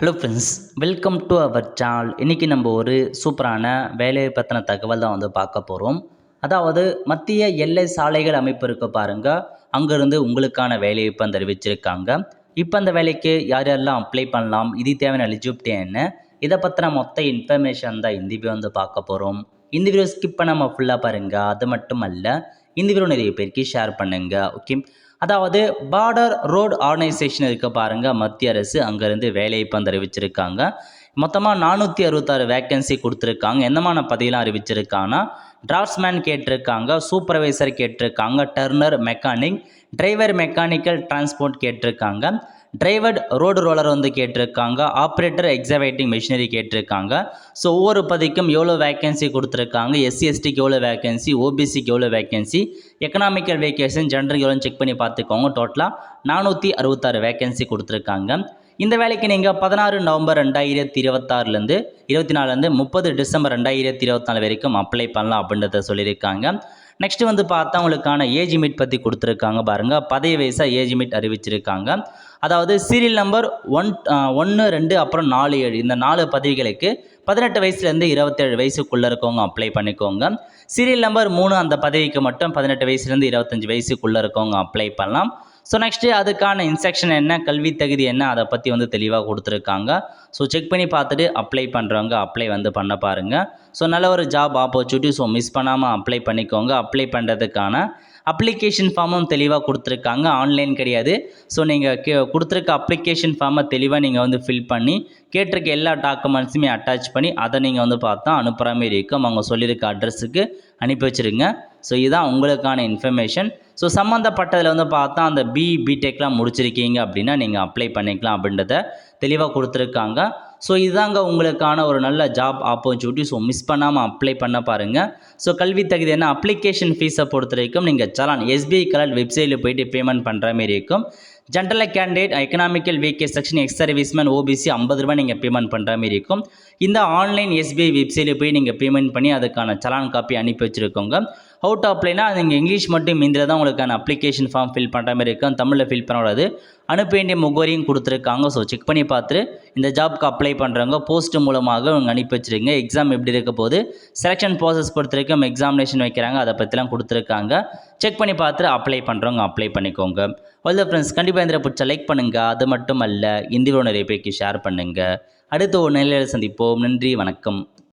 Hello friends, welcome to our channel. இன்றைக்கி நம்ம ஒரு சூப்பரான வேலையை பற்றின தகவல் தான் பார்க்க போகிறோம். அதாவது மத்திய எல்லை சாலைகள் அமைப்பு இருக்க பாருங்கள், அங்கேருந்து உங்களுக்கான வேலையை இப்போ அறிவிச்சிருக்காங்க. இப்போ அந்த வேலைக்கு யார் யாரெல்லாம் அப்ளை பண்ணலாம், இது தேவையான எலிஜிபிலிட்டி என்ன, இதை பற்றின மொத்த இன்ஃபர்மேஷன் தான் இந்த வீடியோ பார்க்க போகிறோம். இந்த வீடியோ ஸ்கிப் பண்ணாமல் ஃபுல்லாக பாருங்கள். அது மட்டும் அல்ல, இந்த வீடியோ நிறைய பேருக்கு ஷேர் பண்ணுங்கள். ஓகே, அதாவது பார்டர் ரோடு ஆர்கனைசேஷன் இருக்க பாருங்கள், மத்திய அரசு அங்கேருந்து வேலையை இப்போ அறிவிச்சிருக்காங்க. மொத்தமாக 466 வேக்கன்சி கொடுத்துருக்காங்க. எந்தமான பதவியெலாம் அறிவிச்சிருக்காங்கன்னா, டிராஃப்ட்ஸ்மேன் கேட்டிருக்காங்க, சூப்பர்வைசர் கேட்டிருக்காங்க, turner mechanic, driver mechanical transport கேட்டிருக்காங்க, டிரைவர் ரோடு ரோலர் கேட்டிருக்காங்க, ஆப்ரேட்டர் எக்ஸவேட்டிங் மிஷினரி கேட்டிருக்காங்க. ஸோ ஒவ்வொரு பதவிக்கும் எவ்வளோ வேக்கன்சி கொடுத்துருக்காங்க, எஸ்சி எஸ்டிக்கு எவ்வளோ வேக்கன்சி, ஓபிசிக்கு எவ்வளோ வேக்கன்சி, எக்கனாமிக்கல் வேக்கேஷன், ஜென்ரல் எவ்வளோன்னு செக் பண்ணி பார்த்துக்கோங்க. டோட்டலாக 466 வேக்கன்சி கொடுத்துருக்காங்க. இந்த வேலைக்கு நீங்கள் 16 நவம்பர் 2026 24 30 டிசம்பர் 2024 வரைக்கும் அப்ளை பண்ணலாம் அப்படின்றத சொல்லியிருக்காங்க. நெக்ஸ்ட் பார்த்தா உங்களுக்கான ஏஜ் லிமிட் பற்றி கொடுத்துருக்காங்க பாருங்கள். பதவி வயசாக ஏஜ் லிமிட் அறிவிச்சிருக்காங்க. அதாவது சீரியல் நம்பர் 1 2 அப்புறம் 4 7 இந்த 4 பதவிகளுக்கு 18 வயசுலேருந்து 27 வயசுக்குள்ளே இருக்கவங்க அப்ளை பண்ணிக்கோங்க. சீரியல் நம்பர் 3 அந்த பதவிக்கு மட்டும் 18 வயசுலேருந்து 25 வயசுக்குள்ளே இருக்கவங்க அப்ளை பண்ணலாம். ஸோ நெக்ஸ்ட்டு அதுக்கான இன்ஸ்ட்ரக்ஷன் என்ன, கல்வி தகுதி என்ன, அதை பற்றி தெளிவாக கொடுத்துருக்காங்க. ஸோ செக் பண்ணி பார்த்துட்டு அப்ளை பண்ணுறவங்க அப்ளை பண்ண பாருங்கள். ஸோ நல்ல ஒரு ஜாப் ஆப்பர்ச்சுனிட்டி. ஸோ மிஸ் பண்ணாமல் அப்ளை பண்ணிக்கோங்க. அப்ளை பண்ணுறதுக்கான அப்ளிகேஷன் ஃபார்மும் தெளிவாக கொடுத்துருக்காங்க. ஆன்லைன் கிடையாது. ஸோ நீங்கள் கொடுத்துருக்க அப்ளிகேஷன் ஃபார்மை தெளிவாக நீங்கள் ஃபில் பண்ணி கேட்டிருக்க எல்லா டாக்குமெண்ட்ஸுமே அட்டாச் பண்ணி அதை நீங்கள் பார்த்தா அனுப்புகிற மாரி இருக்கும். அவங்க சொல்லியிருக்க அட்ரஸுக்கு அனுப்பி வச்சுருங்க. ஸோ இதுதான் உங்களுக்கான இன்ஃபர்மேஷன். ஸோ சம்மந்தப்பட்டதில் பார்த்தா அந்த பிடெக்லாம் முடிச்சிருக்கீங்க அப்படின்னா நீங்கள் அப்ளை பண்ணிக்கலாம் அப்படின்றத தெளிவாக கொடுத்துருக்காங்க. ஸோ இதுதாங்க உங்களுக்கான ஒரு நல்ல ஜாப் ஆப்பர்ச்சுனிட்டி. ஸோ மிஸ் பண்ணாமல் அப்ளை பண்ண பாருங்கள். ஸோ கல்வி தகுதி என்ன, அப்ளிகேஷன் ஃபீஸை பொறுத்த வரைக்கும் நீங்கள் சலான் எஸ்பிஐ கலர் வெப்சைட்டில் போய்ட்டு பேமெண்ட் பண்ணுற மாரி இருக்கும். General candidate, economical weaker section, ex serviceman, OBC 50 ரூபாய் நீங்கள் பேமெண்ட் பண்ணுற மாரி இருக்கும். இந்த ஆன்லைன் எஸ்பிஐ வெப்சைட்டில் போய் நீங்கள் பேமெண்ட் பண்ணி அதுக்கான சலான் காப்பி அனுப்பி வச்சுருக்கோங்க. அவுட் அப்ளைனா நீங்கள் இங்கிலீஷ் மட்டும் இந்தியில் தான் உங்களுக்கான அப்ளிகேஷன் ஃபார்ம் ஃபில் பண்ணுற மாதிரி இருக்கும். தமிழில் ஃபில் பண்ணக்கூடாது. அனுப்ப வேண்டிய முகவரியும் கொடுத்துருக்காங்க. ஸோ செக் பண்ணி பார்த்துட்டு இந்த ஜாப்க்கு அப்ளை பண்ணுறவங்க போஸ்ட் மூலமாக அவங்க அனுப்பி வச்சுருங்க. எக்ஸாம் எப்படி இருக்க போது, செலெக்ஷன் ப்ராசஸ் பொறுத்த வரைக்கும் எக்ஸாமினேஷன் வைக்கிறாங்க, அதை பற்றிலாம் கொடுத்துருக்காங்க. செக் பண்ணி பார்த்துட்டு அப்ளை பண்ணுறவங்க அப்ளை பண்ணிக்கோங்க. ஆல் ஃப்ரெண்ட்ஸ், கண்டிப்பாக இந்த பிடிச்ச லைக் பண்ணுங்கள். அது மட்டும் அல்ல, இந்த வீடியோ நிறைய பேருக்கு ஷேர் பண்ணுங்கள். அடுத்த ஒரு நிலையில் சந்திப்போம். நன்றி, வணக்கம்.